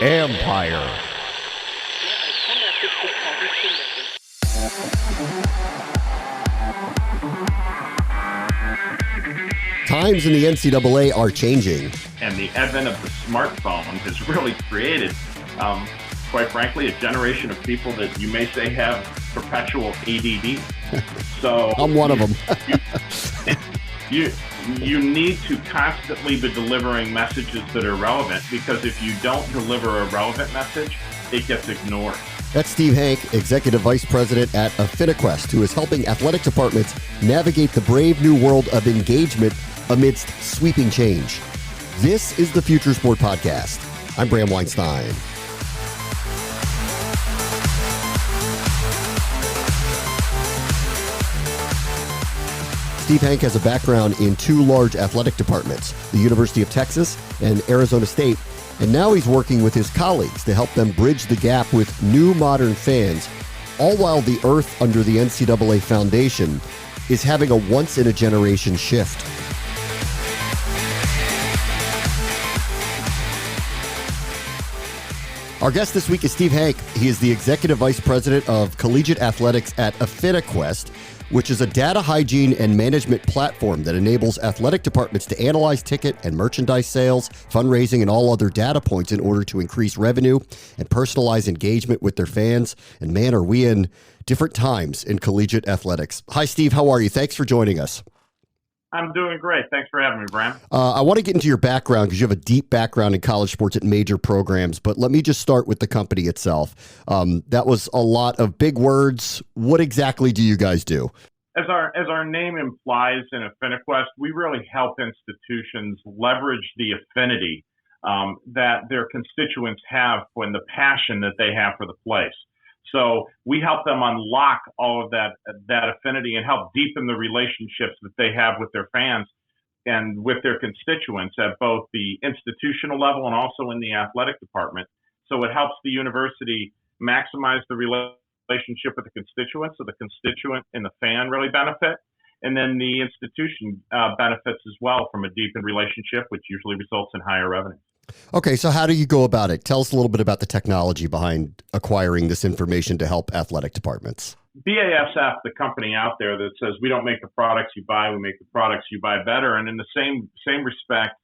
Empire. Times in the NCAA are changing. And the advent of the smartphone has really created, quite frankly, a generation of people that you may say have perpetual ADD. So I'm one of them. You need to constantly be delivering messages that are relevant, because if you don't deliver a relevant message, it gets ignored. That's Steve Hank, Executive Vice President at Affinaquest, who is helping athletic departments navigate the brave new world of engagement amidst sweeping change. This is the Future Sport Podcast. I'm Bram Weinstein. Steve Hank has a background in two large athletic departments, the University of Texas and Arizona State, and now he's working with his colleagues to help them bridge the gap with new modern fans, all while the earth under the NCAA foundation is having a once-in-a-generation shift. Our guest this week is Steve Hank. He is the Executive Vice President of Collegiate Athletics at Affinaquest, which is a data hygiene and management platform that enables athletic departments to analyze ticket and merchandise sales, fundraising, and all other data points in order to increase revenue and personalize engagement with their fans. And man, are we in different times in collegiate athletics. Hi, Steve. How are you? Thanks for joining us. I'm doing great. Thanks for having me, Bram. I want to get into your background because you have a deep background in college sports at major programs, but let me just start with the company itself. That was a lot of big words. What exactly do you guys do? As our name implies in Affinaquest, we really help institutions leverage the affinity that their constituents have and the passion that they have for the place. So we help them unlock all of that affinity and help deepen the relationships that they have with their fans and with their constituents at both the institutional level and also in the athletic department. So it helps the university maximize the relationship with the constituents, so the constituent and the fan really benefit. And then the institution benefits as well from a deepened relationship, which usually results in higher revenue. Okay, so how do you go about it? Tell us a little bit about the technology behind acquiring this information to help athletic departments. BASF, the company out there that says we don't make the products you buy, we make the products you buy better. And in the same respect,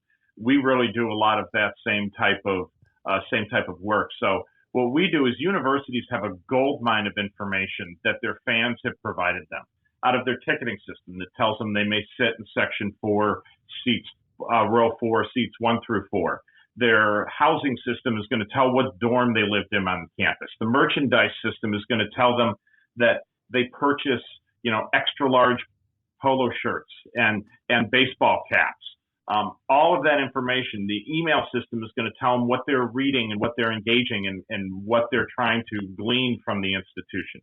we really do a lot of that same type of work. So what we do is universities have a goldmine of information that their fans have provided them out of their ticketing system that tells them they may sit in section 4, seats, row 4, seats 1 through 4. Their housing system is going to tell what dorm they lived in on campus. The merchandise system is going to tell them that they purchase, extra large polo shirts and baseball caps. All of that information, the email system is going to tell them what they're reading and what they're engaging and what they're trying to glean from the institution.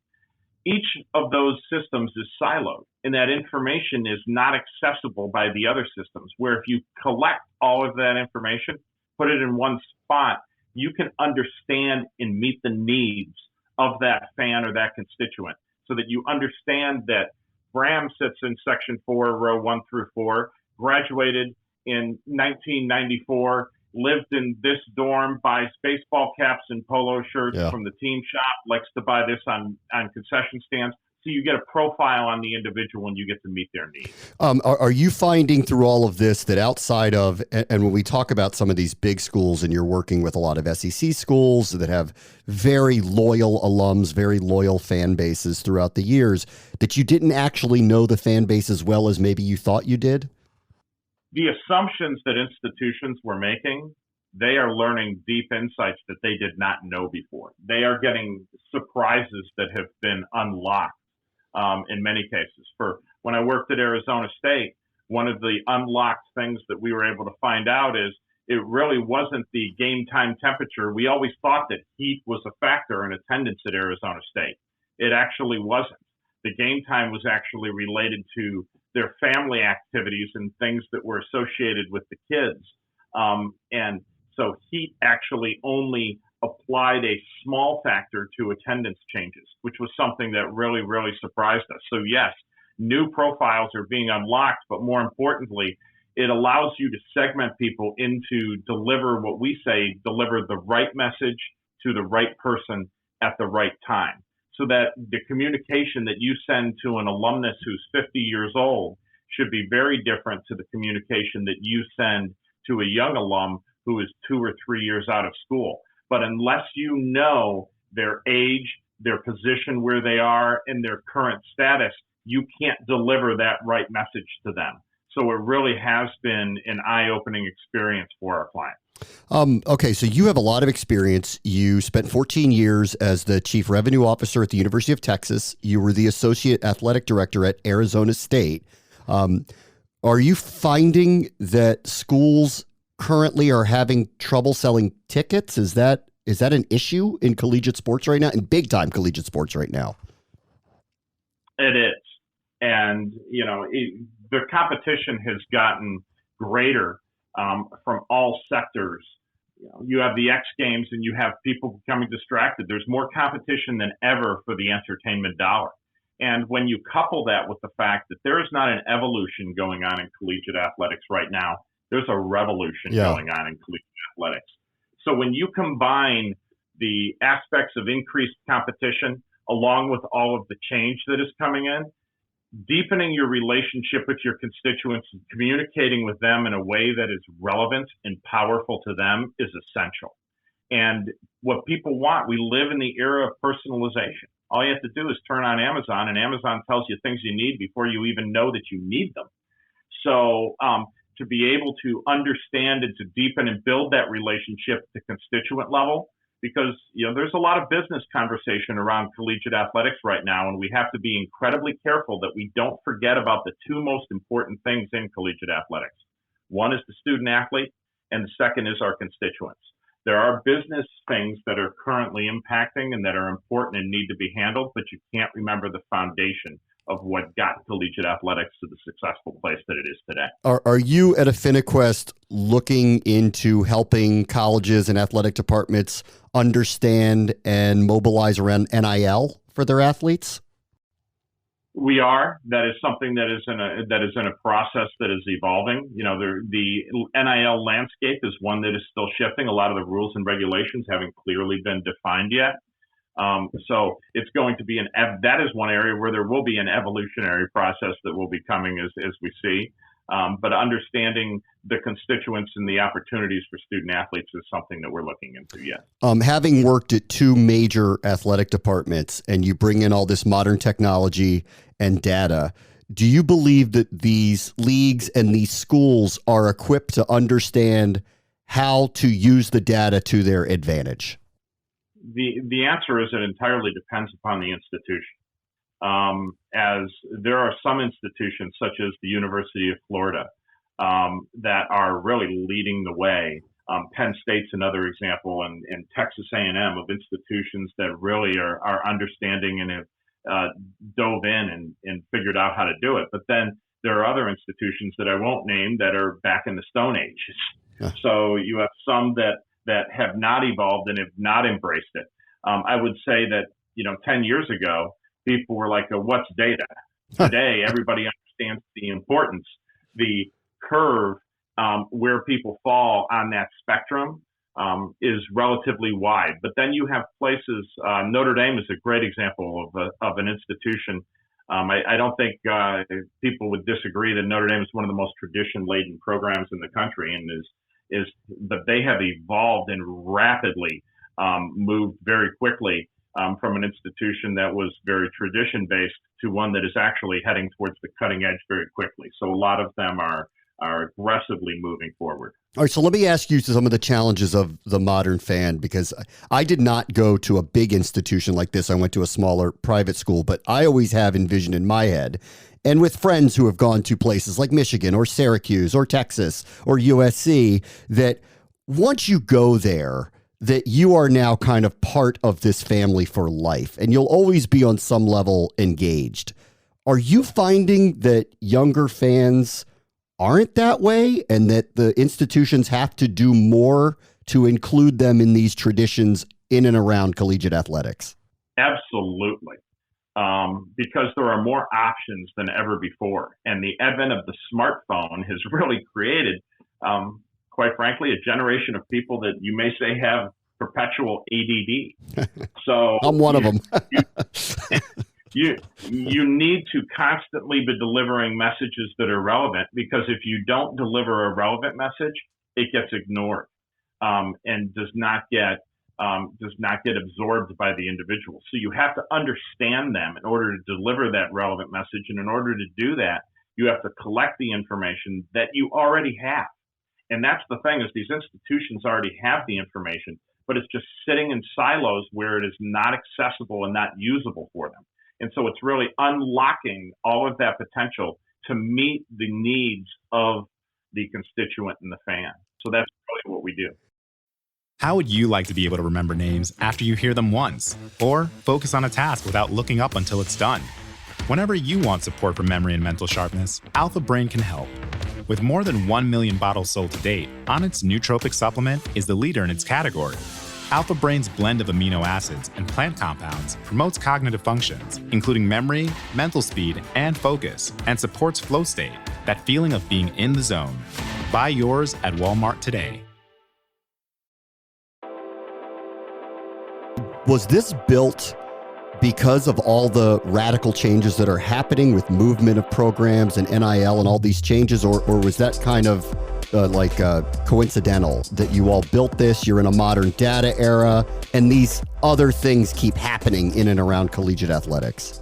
Each of those systems is siloed, and that information is not accessible by the other systems, where if you collect all of that information, put it in one spot, you can understand and meet the needs of that fan or that constituent, so that you understand that Bram sits in section 4, row 1 through 4, graduated in 1994, lived in this dorm, buys baseball caps and polo shirts from the team shop, likes to buy this on concession stands. So you get a profile on the individual and you get to meet their needs. Are you finding through all of this that outside of, and when we talk about some of these big schools and you're working with a lot of SEC schools that have very loyal alums, very loyal fan bases throughout the years, that you didn't actually know the fan base as well as maybe you thought you did? The assumptions that institutions were making, they are learning deep insights that they did not know before. They are getting surprises that have been unlocked. In many cases. For when I worked at Arizona State, one of the unlocked things that we were able to find out is it really wasn't the game time temperature. We always thought that heat was a factor in attendance at Arizona State. It actually wasn't. The game time was actually related to their family activities and things that were associated with the kids. And so heat actually only applied a small factor to attendance changes, which was something that really, really surprised us. So yes, new profiles are being unlocked, but more importantly, it allows you to segment people into deliver the right message to the right person at the right time. So that the communication that you send to an alumnus who's 50 years old should be very different to the communication that you send to a young alum who is 2 or 3 years out of school. But unless you know their age, their position where they are, and their current status, you can't deliver that right message to them. So it really has been an eye-opening experience for our clients. Okay, so you have a lot of experience. You spent 14 years as the Chief Revenue Officer at the University of Texas. You were the Associate Athletic Director at Arizona State. Are you finding that schools currently are having trouble selling tickets? Is that an issue in collegiate sports right now, in big-time collegiate sports right now? It is. And, the competition has gotten greater from all sectors. You have the X Games and you have people becoming distracted. There's more competition than ever for the entertainment dollar. And when you couple that with the fact that there is not an evolution going on in collegiate athletics right now, there's a revolution going on in collegiate athletics. So when you combine the aspects of increased competition along with all of the change that is coming in, deepening your relationship with your constituents and communicating with them in a way that is relevant and powerful to them is essential. And what people want, we live in the era of personalization. All you have to do is turn on Amazon, and Amazon tells you things you need before you even know that you need them. So to be able to understand and to deepen and build that relationship at the constituent level, because there's a lot of business conversation around collegiate athletics right now, and we have to be incredibly careful that we don't forget about the two most important things in collegiate athletics. One is the student athlete, and the second is our constituents. There are business things that are currently impacting and that are important and need to be handled, but you can't remember the foundation of what got collegiate athletics to the successful place that it is today. Are you at Affinaquest looking into helping colleges and athletic departments understand and mobilize around NIL for their athletes? We are. That is something that is in a process that is evolving. The NIL landscape is one that is still shifting. A lot of the rules and regulations haven't clearly been defined yet. So it's going to be that is one area where there will be an evolutionary process that will be coming as we see. But understanding the constituents and the opportunities for student athletes is something that we're looking into, yes. Having worked at two major athletic departments and you bring in all this modern technology and data, do you believe that these leagues and these schools are equipped to understand how to use the data to their advantage? The answer is it entirely depends upon the institution. As there are some institutions, such as the University of Florida, that are really leading the way. Penn State's another example, and Texas A&M of institutions that really are understanding and have dove in and figured out how to do it. But then there are other institutions that I won't name that are back in the Stone Age. Yeah. So you have some that have not evolved and have not embraced it. I would say that 10 years ago, people were like, what's data? Today, everybody understands the importance. The curve where people fall on that spectrum is relatively wide. But then you have places, Notre Dame is a great example of an institution. I don't think people would disagree that Notre Dame is one of the most tradition-laden programs in the country, and but they have evolved and rapidly moved very quickly from an institution that was very tradition-based to one that is actually heading towards the cutting edge very quickly. So a lot of them are aggressively moving forward. All right, so let me ask you some of the challenges of the modern fan, because I did not go to a big institution like this. I went to a smaller private school, but I always have envisioned in my head, and with friends who have gone to places like Michigan or Syracuse or Texas or USC, that once you go there, that you are now kind of part of this family for life, and you'll always be on some level engaged. Are you finding that younger fans aren't that way, and that the institutions have to do more to include them in these traditions in and around collegiate athletics? Absolutely. because there are more options than ever before. And the advent of the smartphone has really created, quite frankly, a generation of people that you may say have perpetual ADD. So I'm one of them. you need to constantly be delivering messages that are relevant, because if you don't deliver a relevant message, it gets ignored, and does not get absorbed by the individual. So you have to understand them in order to deliver that relevant message. And in order to do that, you have to collect the information that you already have. And that's the thing, is these institutions already have the information, but it's just sitting in silos where it is not accessible and not usable for them. And so it's really unlocking all of that potential to meet the needs of the constituent and the fan. So that's really what we do. How would you like to be able to remember names after you hear them once? Or focus on a task without looking up until it's done? Whenever you want support for memory and mental sharpness, Alpha Brain can help. With more than 1 million bottles sold to date, Onnit's nootropic supplement is the leader in its category. Alpha Brain's blend of amino acids and plant compounds promotes cognitive functions, including memory, mental speed, and focus, and supports flow state, that feeling of being in the zone. Buy yours at Walmart today. Was this built because of all the radical changes that are happening with movement of programs and NIL and all these changes, or was that kind of coincidental that you all built this, you're in a modern data era, and these other things keep happening in and around collegiate athletics?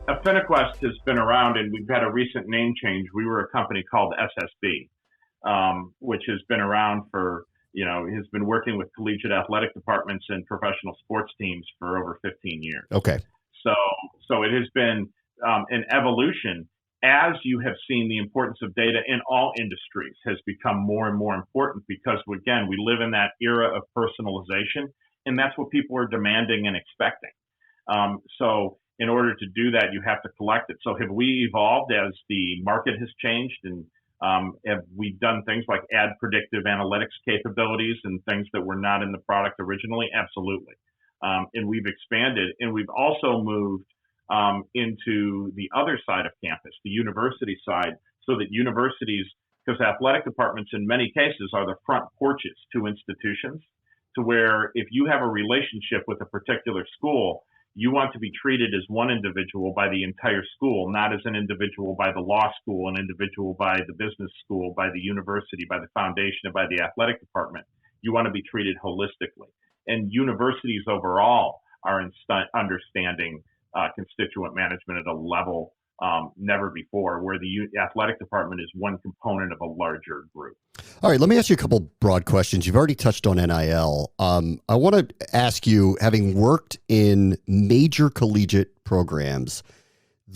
Affinaquest has been around, and we've had a recent name change. We were a company called SSB, which has been around for, has been working with collegiate athletic departments and professional sports teams for over 15 years. Okay. So it has been an evolution. As you have seen, the importance of data in all industries has become more and more important, because, again, we live in that era of personalization, and that's what people are demanding and expecting. So in order to do that, you have to collect it. So have we evolved as the market has changed, and have we done things like add predictive analytics capabilities and things that were not in the product originally? Absolutely. And we've expanded, and we've also moved into the other side of campus, the university side, so that universities, because athletic departments in many cases are the front porches to institutions, to where if you have a relationship with a particular school, you want to be treated as one individual by the entire school, not as an individual by the law school, an individual by the business school, by the university, by the foundation, and by the athletic department. You want to be treated holistically. And universities overall are understanding constituent management at a level never before, where the athletic department is one component of a larger group. All right, let me ask you a couple broad questions. You've already touched on NIL. I want to ask you, having worked in major collegiate programs,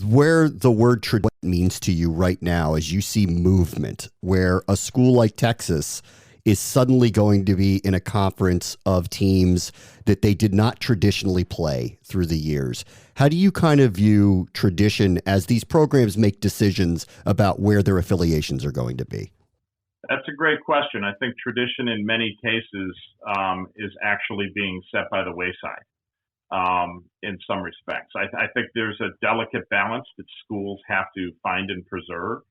where the word tradition means to you right now as you see movement, where a school like Texas is suddenly going to be in a conference of teams that they did not traditionally play through the years. How do you kind of view tradition as these programs make decisions about where their affiliations are going to be? That's a great question. I think tradition in many cases is actually being set by the wayside in some respects. I think there's a delicate balance that schools have to find and preserve.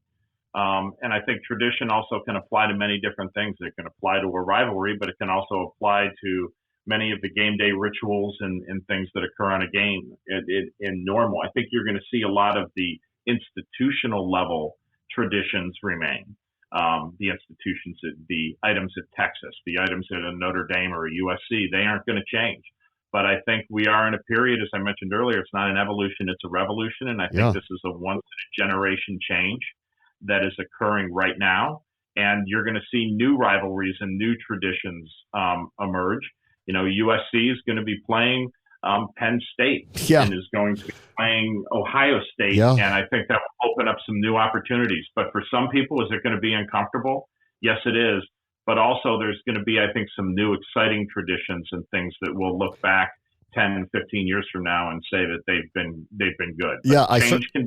And I think tradition also can apply to many different things. It can apply to a rivalry, but it can also apply to many of the game day rituals and things that occur on a game in normal. I think you're going to see a lot of the institutional level traditions remain. The institutions, the items at Texas, the items at a Notre Dame or a USC, they aren't going to change. But I think we are in a period, as I mentioned earlier, it's not an evolution, it's a revolution. And I think this is a once-in-a-generation change that is occurring right now. And you're going to see new rivalries and new traditions emerge. USC is going to be playing Penn State and is going to be playing Ohio State. And I think that will open up some new opportunities. But for some people, is it going to be uncomfortable? Yes, it is. But also there's going to be, I think, some new exciting traditions and things that we'll look back 10, 15 years from now and say that they've been good. But change can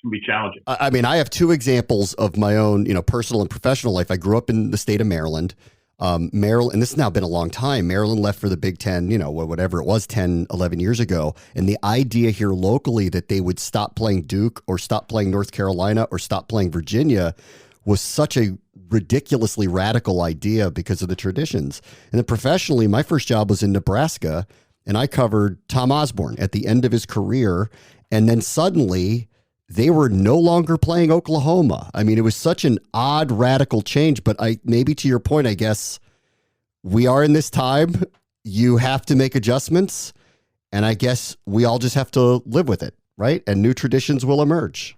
be challenging. I mean, I have two examples of my own, personal and professional life. I grew up in the state of Maryland. Maryland, and this has now been a long time, Maryland left for the Big Ten, whatever it was, 10, 11 years ago. And the idea here locally that they would stop playing Duke or stop playing North Carolina or stop playing Virginia was such a ridiculously radical idea because of the traditions. And then professionally, my first job was in Nebraska, and I covered Tom Osborne at the end of his career. And then suddenly they were no longer playing Oklahoma. I mean, it was such an odd, radical change. But maybe to your point, I guess we are in this time. You have to make adjustments. And I guess we all just have to live with it, right? And new traditions will emerge.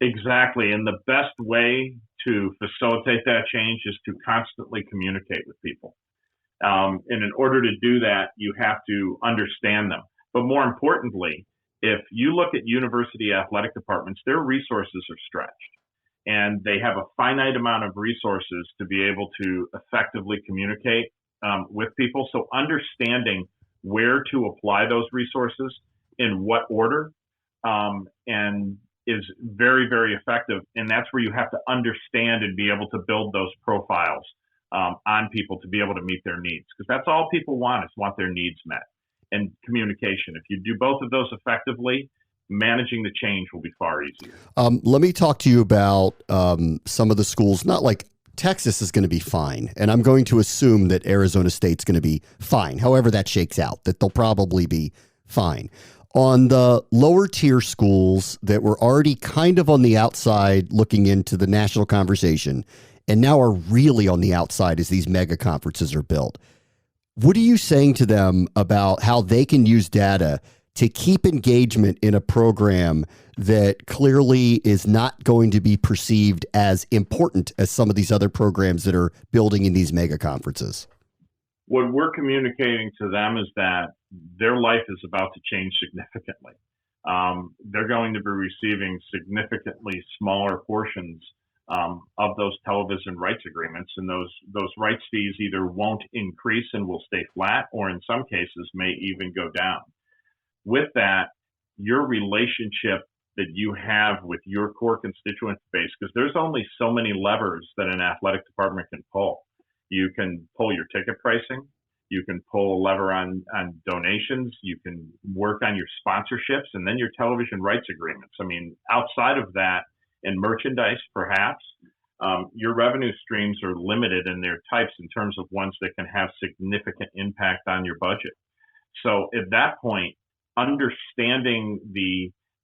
Exactly. And the best way to facilitate that change is to constantly communicate with people. And in order to do that, you have to understand them. But more importantly, if you look at university athletic departments, their resources are stretched and they have a finite amount of resources to be able to effectively communicate with people. So understanding where to apply those resources in what order and is very, very effective. And that's where you have to understand and be able to build those profiles on people to be able to meet their needs. Because that's all people want their needs met. And communication. If you do both of those effectively, managing the change will be far easier. Let me talk to you about some of the schools. Not like Texas is going to be fine, and I'm going to assume that Arizona State's going to be fine. However that shakes out, that they'll probably be fine. On the lower tier schools that were already kind of on the outside looking into the national conversation and now are really on the outside as these mega conferences are built, what are you saying to them about how they can use data to keep engagement in a program that clearly is not going to be perceived as important as some of these other programs that are building in these mega conferences? What we're communicating to them is that their life is about to change significantly. They're going to be receiving significantly smaller portions of those television rights agreements, and those rights fees either won't increase and will stay flat, or in some cases may even go down. With that, your relationship that you have with your core constituent base, because there's only so many levers that an athletic department can pull. You can pull your ticket pricing, you can pull a lever on donations, you can work on your sponsorships, and then your television rights agreements. I mean, outside of that, and merchandise, perhaps, your revenue streams are limited in their types in terms of ones that can have significant impact on your budget. So at that point, understanding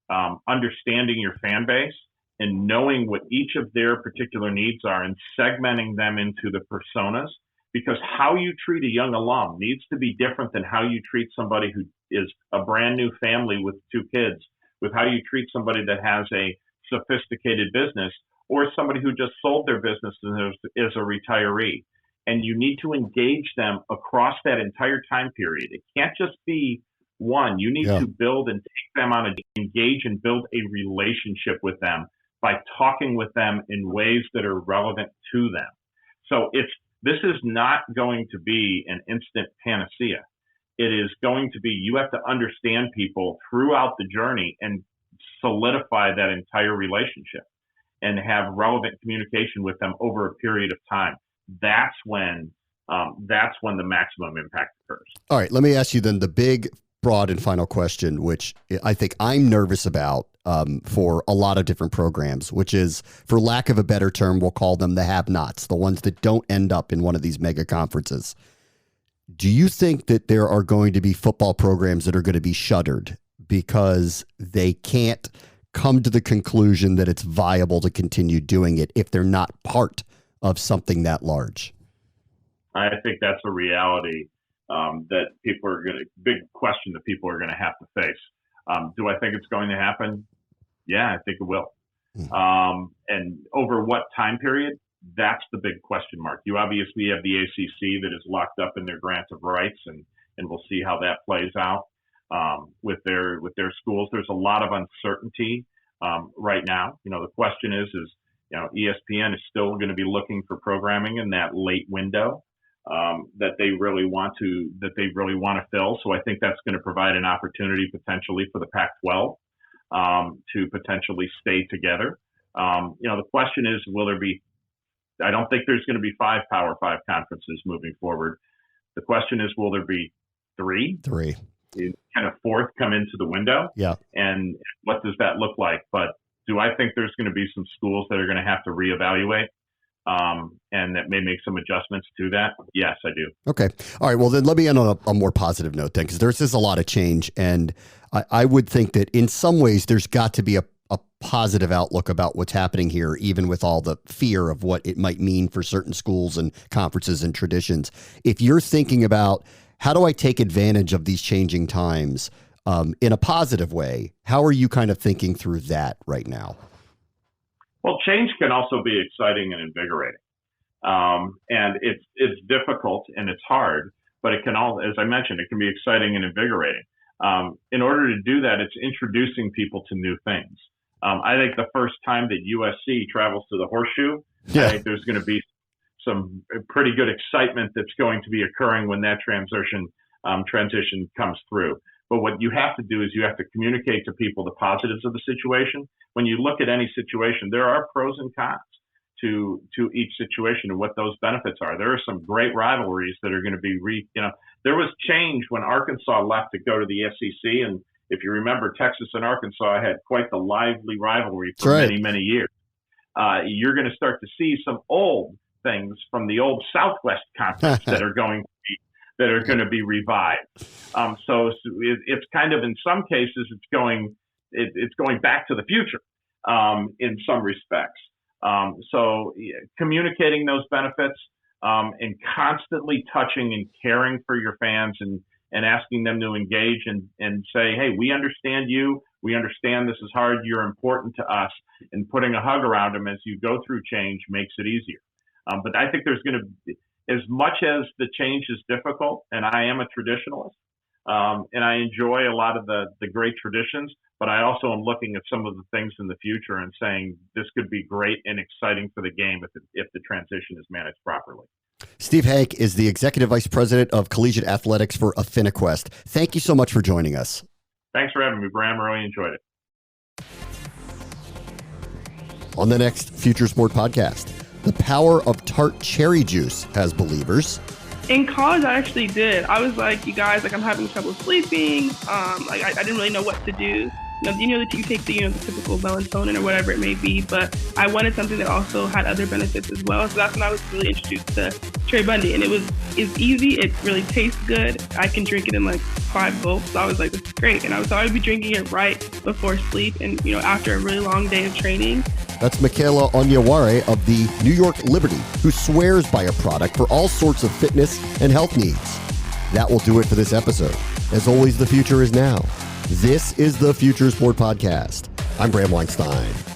your fan base and knowing what each of their particular needs are and segmenting them into the personas, because how you treat a young alum needs to be different than how you treat somebody who is a brand new family with 2 kids, with how you treat somebody that has a sophisticated business, or somebody who just sold their business and is a retiree. And you need to engage them across that entire time period. It can't just be one. You need to build and take them on engage and build a relationship with them by talking with them in ways that are relevant to them. So this is not going to be an instant panacea. It is going to be, you have to understand people throughout the journey and solidify that entire relationship and have relevant communication with them over a period of time. That's when the maximum impact occurs. All right, let me ask you then the big, broad, and final question, which I think I'm nervous about for a lot of different programs, which is, for lack of a better term, we'll call them the have-nots, the ones that don't end up in one of these mega conferences. Do you think that there are going to be football programs that are going to be shuttered because they can't come to the conclusion that it's viable to continue doing it if they're not part of something that large? I think that's a reality that big question that people are going to have to face. Do I think it's going to happen? Yeah, I think it will. And over what time period? That's the big question mark. You obviously have the ACC that is locked up in their grant of rights, and we'll see how that plays out with their schools. There's a lot of uncertainty right now. The question is ESPN is still going to be looking for programming in that late window that they really want to fill. So I think that's going to provide an opportunity potentially for the Pac-12 to potentially stay together. The question is, will there be I don't think there's going to be 5 Power 5 conferences moving forward. The question is, will there be 3? 3. Can a 4th come into the window? Yeah. And what does that look like? But do I think there's going to be some schools that are going to have to reevaluate and that may make some adjustments to that? Yes, I do. Okay. All right. Well, then let me end on a more positive note then, because there's just a lot of change. And I would think that in some ways there's got to be a positive outlook about what's happening here, even with all the fear of what it might mean for certain schools and conferences and traditions. If you're thinking about how do I take advantage of these changing times in a positive way, how are you kind of thinking through that right now? Well, change can also be exciting and invigorating. And it's difficult and it's hard, but it can all, as I mentioned, it can be exciting and invigorating. In order to do that, it's introducing people to new things. I think the first time that USC travels to the Horseshoe, I think there's going to be some pretty good excitement that's going to be occurring when that transition comes through. But what you have to do is you have to communicate to people the positives of the situation. When you look at any situation, there are pros and cons to each situation and what those benefits are. There are some great rivalries that are going to be there was change when Arkansas left to go to the SEC, and if you remember, Texas and Arkansas had quite the lively rivalry for many, many years. You're going to start to see some old things from the old Southwest Conference that are going to be revived. So it's kind of, in some cases, it's going back to the future in some respects. So communicating those benefits and constantly touching and caring for your fans and asking them to engage and say, hey, we understand you. We understand this is hard. You're important to us. And putting a hug around them as you go through change makes it easier. But I think there's going to be, as much as the change is difficult, and I am a traditionalist, and I enjoy a lot of the great traditions, but I also am looking at some of the things in the future and saying this could be great and exciting for the game if the transition is managed properly. Steve Hank is the Executive Vice President of Collegiate Athletics for Affinaquest. Thank you so much for joining us. Thanks for having me, Bram. I really enjoyed it. On the next Future Sport podcast, the power of tart cherry juice has believers. In college, I actually did. I was like, you guys, I'm having trouble sleeping. I didn't really know what to do. You take the typical melatonin or whatever it may be, but I wanted something that also had other benefits as well. So that's when I was really introduced to Cherry Bundy, and it's easy. It really tastes good. I can drink it in like 5 gulps. So I was like, this is great. And I would be drinking it right before sleep, and after a really long day of training. That's Michaela Onyeware of the New York Liberty, who swears by a product for all sorts of fitness and health needs. That will do it for this episode. As always, the future is now. This is the Future Sport Podcast. I'm Bram Weinstein.